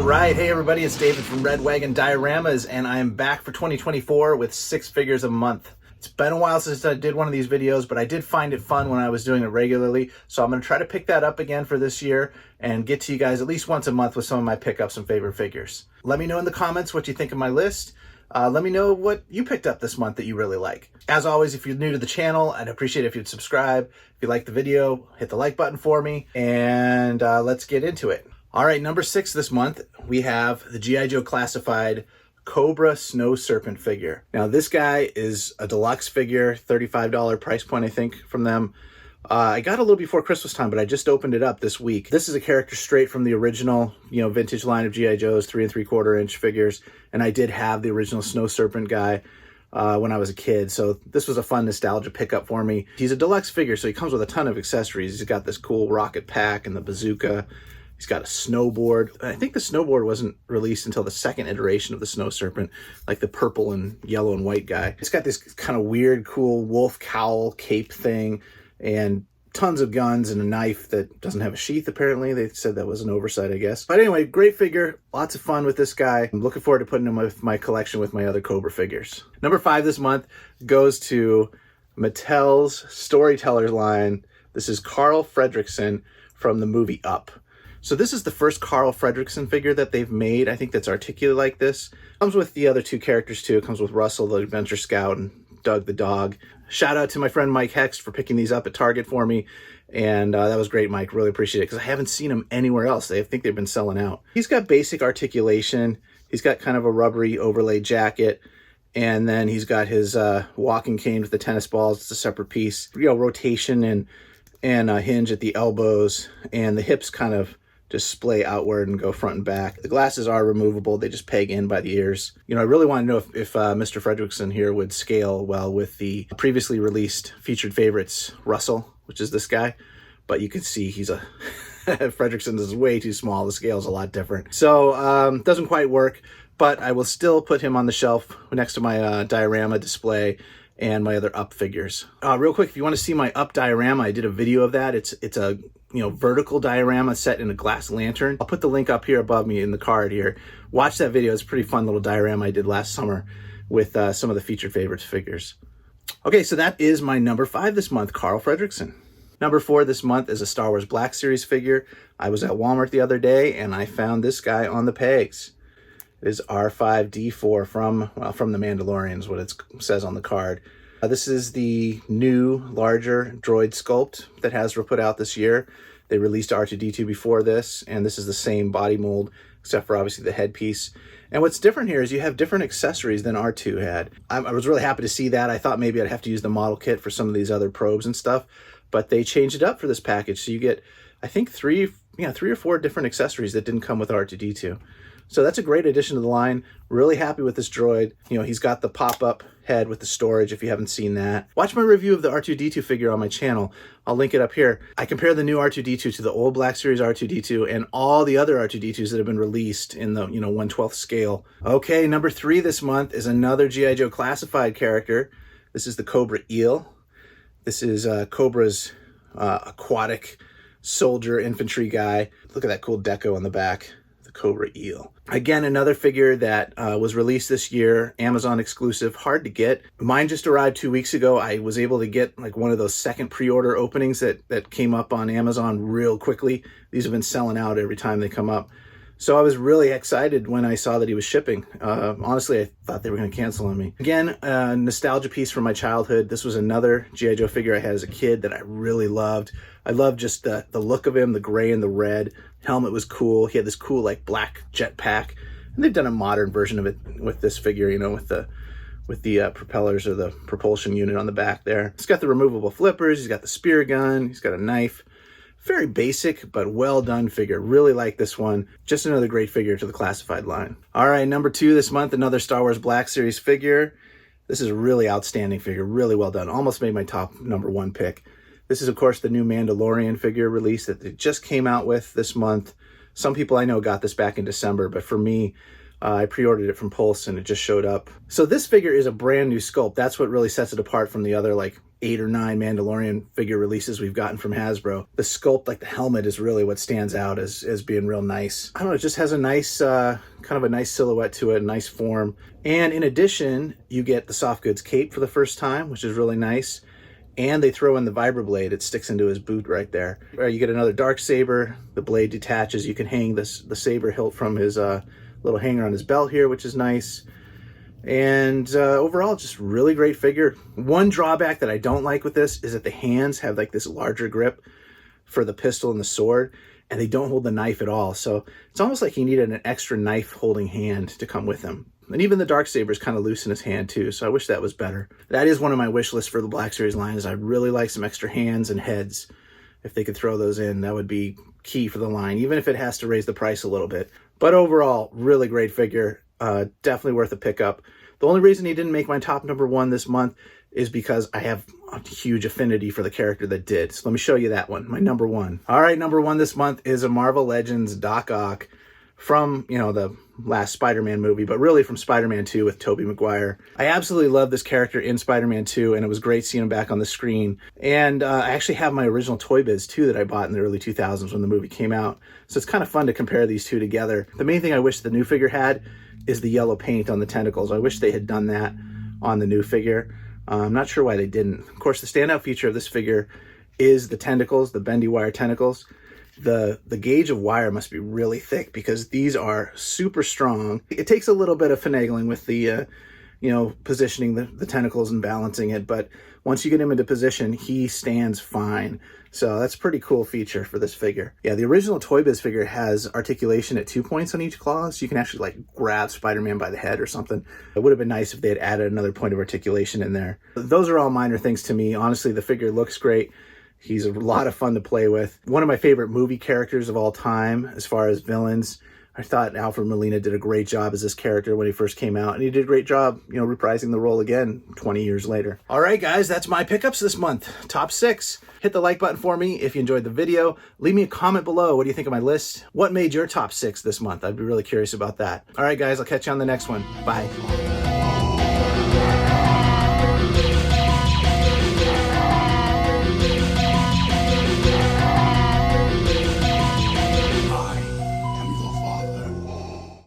right, hey everybody, it's David from Red Wagon Dioramas, and I am back for 2024 with 6 figures a month. It's been a while since I did one of these videos, but I did find it fun when I was doing it regularly, so I'm going to try to pick that up again for this year and get to you guys at least once a month with some of my pickups and favorite figures. Let me know in the comments what you think of my list. Let me know what you picked up this month that you really like. As always, if you're new to the channel, I'd appreciate it if you'd subscribe. If you like the video, hit the like button for me, and let's get into it. All right, number 6 this month, we have the G.I. Joe Classified Cobra Snow Serpent figure. Now, this guy is a deluxe figure, $35 price point, I think, from them. I got a little before Christmas time, but I just opened it up this week. This is a character straight from the original, vintage line of G.I. Joe's 3 3/4 inch figures, and I did have the original Snow Serpent guy when I was a kid, so this was a fun nostalgia pickup for me. He's a deluxe figure, so he comes with a ton of accessories. He's got this cool rocket pack and the bazooka. He's got a snowboard. I think the snowboard wasn't released until the second iteration of the Snow Serpent, like the purple and yellow and white guy. It's got this kind of weird, cool wolf cowl cape thing and tons of guns and a knife that doesn't have a sheath, apparently. They said that was an oversight, I guess. But anyway, great figure. Lots of fun with this guy. I'm looking forward to putting him with my collection with my other Cobra figures. Number 5 this month goes to Mattel's Storytellers line. This is Carl Frederickson from the movie Up. So this is the first Carl Frederickson figure that they've made, I think, that's articulated like this. Comes with the other 2 characters too. It comes with Russell, the adventure scout, and Doug the dog. Shout out to my friend Mike Hext for picking these up at Target for me. And that was great, Mike. Really appreciate it, because I haven't seen them anywhere else. I think they've been selling out. He's got basic articulation. He's got kind of a rubbery overlay jacket. And then he's got his walking cane with the tennis balls. It's a separate piece. Rotation and a hinge at the elbows. And the hips kind of just splay outward and go front and back. The glasses are removable. They just peg in by the ears. I really want to know if Mr. Frederickson here would scale well with the previously released featured favorites, Russell, which is this guy. But you can see he's a... Frederickson is way too small. The scale's a lot different. So, doesn't quite work, but I will still put him on the shelf next to my diorama display and my other Up figures. Real quick, if you want to see my Up diorama, I did a video of that. It's a vertical diorama set in a glass lantern. I'll put the link up here above me in the card here. Watch that video. It's a pretty fun little diorama I did last summer with some of the featured favorites figures. Okay, so that is my number 5 this month, Carl Frederickson. Number 4 this month is a Star Wars Black Series figure. I was at Walmart the other day and I found this guy on the pegs. It is R5-D4 from the Mandalorian is what it says on the card. This is the new, larger droid sculpt that Hasbro put out this year. They released R2-D2 before this, and this is the same body mold, except for obviously the headpiece. And what's different here is you have different accessories than R2 had. I was really happy to see that. I thought maybe I'd have to use the model kit for some of these other probes and stuff, but they changed it up for this package. So you get, I think, 3 or 4 different accessories that didn't come with R2-D2. So that's a great addition to the line. Really happy with this droid. He's got the pop-up head with the storage if you haven't seen that. Watch my review of the R2-D2 figure on my channel. I'll link it up here. I compare the new R2-D2 to the old Black Series R2-D2 and all the other R2-D2s that have been released in the 1/12 scale. Okay, number 3 this month is another G.I. Joe Classified character. This is the Cobra Eel. This is Cobra's aquatic soldier infantry guy. Look at that cool deco on the back. Cobra Eel. Again, another figure that was released this year, Amazon exclusive, hard to get. Mine just arrived 2 weeks ago. I was able to get like one of those second pre-order openings that came up on Amazon real quickly. These have been selling out every time they come up. So I was really excited when I saw that he was shipping. Honestly, I thought they were going to cancel on me. Again, a nostalgia piece from my childhood. This was another G.I. Joe figure I had as a kid that I really loved. I loved just the look of him, the gray and the red. Helmet was cool. He had this cool like black jetpack. And they've done a modern version of it with this figure, with the propellers or the propulsion unit on the back there. He's got the removable flippers. He's got the spear gun. He's got a knife. Very basic, but well done figure. Really like this one. Just another great figure to the classified line. All right, number 2 this month, another Star Wars Black Series figure. This is a really outstanding figure. Really well done. Almost made my top number 1 pick. This is, of course, the new Mandalorian figure release that they just came out with this month. Some people I know got this back in December, but for me, I pre-ordered it from Pulse and it just showed up. So this figure is a brand new sculpt. That's what really sets it apart from the other like 8 or 9 Mandalorian figure releases we've gotten from Hasbro. The sculpt, like the helmet, is really what stands out as being real nice. I don't know, it just has a nice, kind of a nice silhouette to it, a nice form. And in addition, you get the soft goods cape for the first time, which is really nice. And they throw in the vibroblade. It sticks into his boot right there. You get another dark saber. The blade detaches. You can hang the saber hilt from his little hanger on his belt here, which is nice. And overall, just really great figure. One drawback that I don't like with this is that the hands have like this larger grip for the pistol and the sword, and they don't hold the knife at all. So it's almost like he needed an extra knife holding hand to come with him. And even the darksaber is kind of loose in his hand too, so I wish that was better. That is one of my wish lists for the Black Series line, is I'd really like some extra hands and heads. If they could throw those in, that would be key for the line, even if it has to raise the price a little bit. But overall, really great figure. Definitely worth a pickup. The only reason he didn't make my top #1 this month is because I have a huge affinity for the character that did. So let me show you that one, my #1. All right, #1 this month is a Marvel Legends Doc Ock from, you know, the last Spider-Man movie, but really from Spider-Man 2 with Tobey Maguire. I absolutely love this character in Spider-Man 2, and it was great seeing him back on the screen. And I actually have my original Toy Biz too that I bought in the early 2000s when the movie came out. So it's kind of fun to compare these two together. The main thing I wish the new figure had is the yellow paint on the tentacles. I wish they had done that on the new figure. I'm not sure why they didn't. Of course, the standout feature of this figure is the tentacles, the bendy wire tentacles. The gauge of wire must be really thick because these are super strong. It takes a little bit of finagling with the, you know, positioning the tentacles and balancing it, but once you get him into position, he stands fine. So that's a pretty cool feature for this figure. Yeah, the original Toy Biz figure has articulation at 2 points on each claw, so you can actually like grab Spider-Man by the head or something. It would have been nice if they had added another point of articulation in there. Those are all minor things to me. Honestly, the figure looks great. He's a lot of fun to play with. One of my favorite movie characters of all time as far as villains. I thought Alfred Molina did a great job as this character when he first came out, and he did a great job, you know, reprising the role again 20 years later. All right, guys, that's my pickups this month. Top 6. Hit the like button for me if you enjoyed the video. Leave me a comment below. What do you think of my list? What made your top 6 this month? I'd be really curious about that. All right, guys, I'll catch you on the next one. Bye.